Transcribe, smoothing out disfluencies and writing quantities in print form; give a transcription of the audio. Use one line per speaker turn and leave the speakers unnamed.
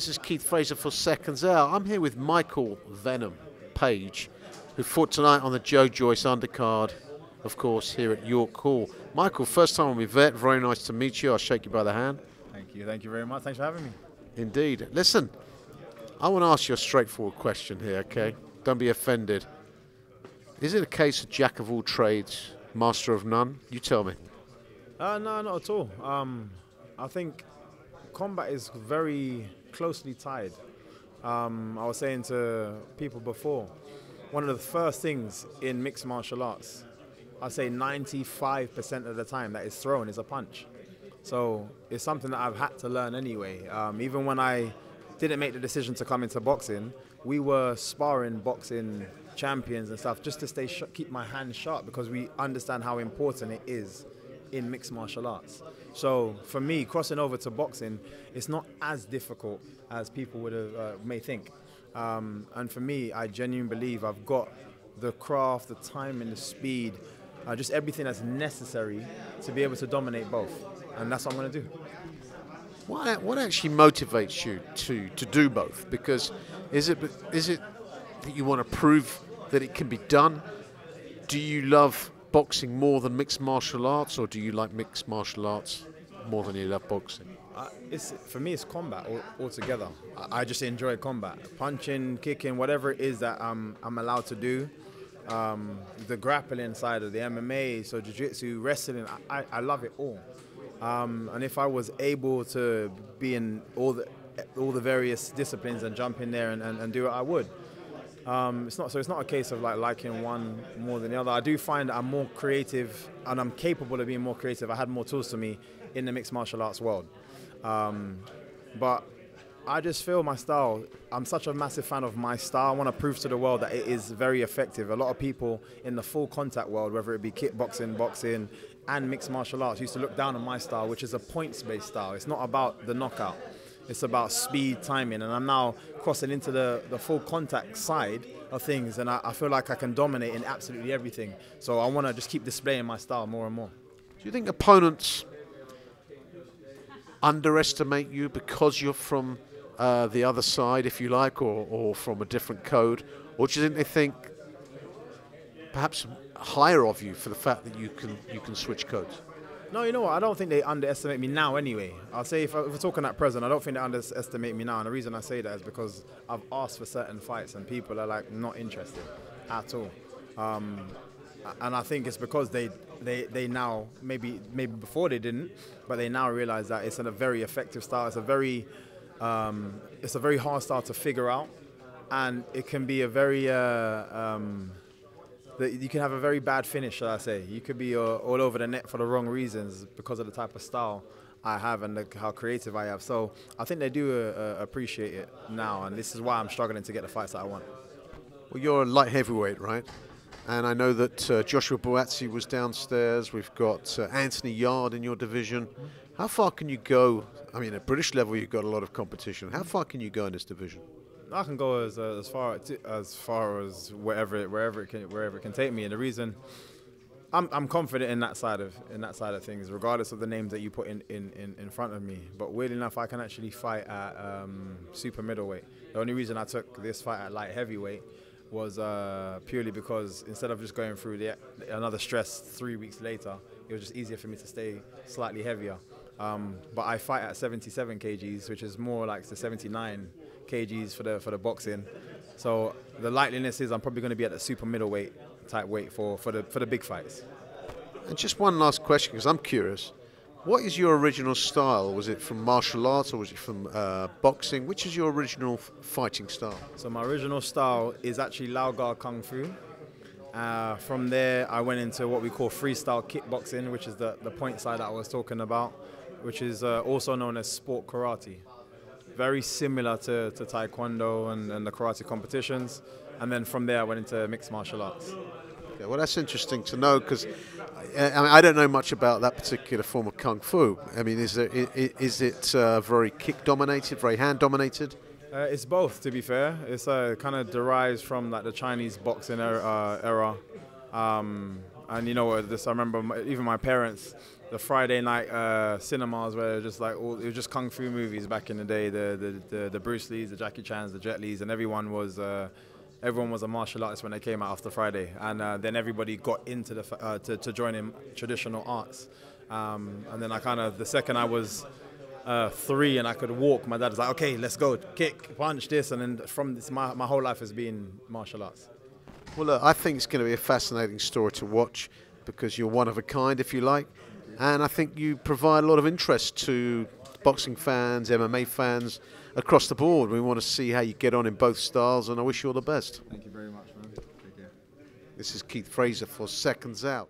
This is Keith Fraser for Seconds Out. I'm here with Michael Venom Page, who fought tonight on the Joe Joyce undercard, of course, here at York Hall. Michael, first time on my vet. Very nice to meet you. I'll shake you by the hand.
Thank you. Thank you very much. Thanks for having me.
Indeed. Listen, I want to ask you a straightforward question here, okay? Don't be offended. Is it a case of jack of all trades, master of none? You tell me.
No, not at all. I think combat is very closely tied. I was saying to people before, one of the first things in mixed martial arts, I'd say 95% of the time that is thrown is a punch. So it's something that I've had to learn anyway. Even when I didn't make the decision to come into boxing, we were sparring boxing champions and stuff just to keep my hands sharp, because we understand how important it is in mixed martial arts. So for me, crossing over to boxing, it's not as difficult as people may think. And for me, I genuinely believe I've got the craft, the time and the speed, just everything that's necessary to be able to dominate both. And that's what I'm going to do.
What actually motivates you to do both? Because is it that you want to prove that it can be done? Do you love boxing more than mixed martial arts, or do you like mixed martial arts more than you love boxing?
For me, it's combat altogether. I just enjoy combat. Punching, kicking, whatever it is that I'm allowed to do. The grappling side of the MMA, so jiu-jitsu, wrestling, I love it all. And if I was able to be in all the various disciplines and jump in there and do it, I would. It's not a case of liking one more than the other. I do find that I'm more creative and I'm capable of being more creative. I had more tools to me in the mixed martial arts world. But I just feel my style, I'm such a massive fan of my style. I want to prove to the world that it is very effective. A lot of people in the full contact world, whether it be kickboxing, boxing, and mixed martial arts, used to look down on my style, which is a points-based style. It's not about the knockout. It's about speed, timing, and I'm now crossing into the full contact side of things, and I feel like I can dominate in absolutely everything. So I want to just keep displaying my style more and more.
Do you think opponents underestimate you because you're from the other side, if you like, or from a different code? Or do you think they think perhaps higher of you for the fact that you can switch codes?
No, you know what? I don't think they underestimate me now anyway. I'll say if we're talking at present, I don't think they underestimate me now. And the reason I say that is because I've asked for certain fights and people are not interested at all. And I think it's because they now, maybe before they didn't, but they now realize that it's a very effective style. It's a very hard style to figure out, and it can be a very you can have a very bad finish, shall I say. You could be all over the net for the wrong reasons because of the type of style I have and how creative I have. So I think they do appreciate it now, and this is why I'm struggling to get the fights that I want.
Well, you're a light heavyweight, right? And I know that Joshua Buatsi was downstairs. We've got Anthony Yard in your division. How far can you go? I mean, at British level, you've got a lot of competition. How far can you go in this division?
I can go as far as wherever it can take me. And the reason I'm confident in that side of things, regardless of the names that you put in front of me. But weirdly enough, I can actually fight at super middleweight. The only reason I took this fight at light heavyweight was purely because instead of just going through another stress 3 weeks later, it was just easier for me to stay slightly heavier. But I fight at 77 kgs, which is more like the 79 kgs for the boxing. So the likeliness is I'm probably going to be at the super middleweight type weight for the big fights.
And just one last question, because I'm curious. What is your original style? Was it from martial arts or was it from boxing? Which is your original fighting style?
So my original style is actually Lao Gar Kung Fu. From there, I went into what we call freestyle kickboxing, which is the point side that I was talking about, which is also known as sport karate. Very similar to Taekwondo and the karate competitions. And then from there, I went into mixed martial arts.
Okay, well, that's interesting to know, because I don't know much about that particular form of Kung Fu. I mean, is it very kick-dominated, very hand-dominated?
It's both, to be fair. It's kind of derives from the Chinese boxing era. And you know, I remember even my parents the Friday night cinemas where it was just kung fu movies back in the day. The Bruce Lees, the Jackie Chans, the Jet Lees, and everyone was a martial artist when they came out after Friday. And then everybody got into to join in traditional arts. And then the second I was 3 and I could walk, my dad was like, okay, let's go, kick, punch, this. And then from this, my whole life has been martial arts.
Well, look, I think it's going to be a fascinating story to watch because you're one of a kind, if you like. And I think you provide a lot of interest to boxing fans, MMA fans across the board. We want to see how you get on in both styles, and I wish you all the best.
Thank you very much, man. Take care.
This is Keith Fraser for Seconds Out.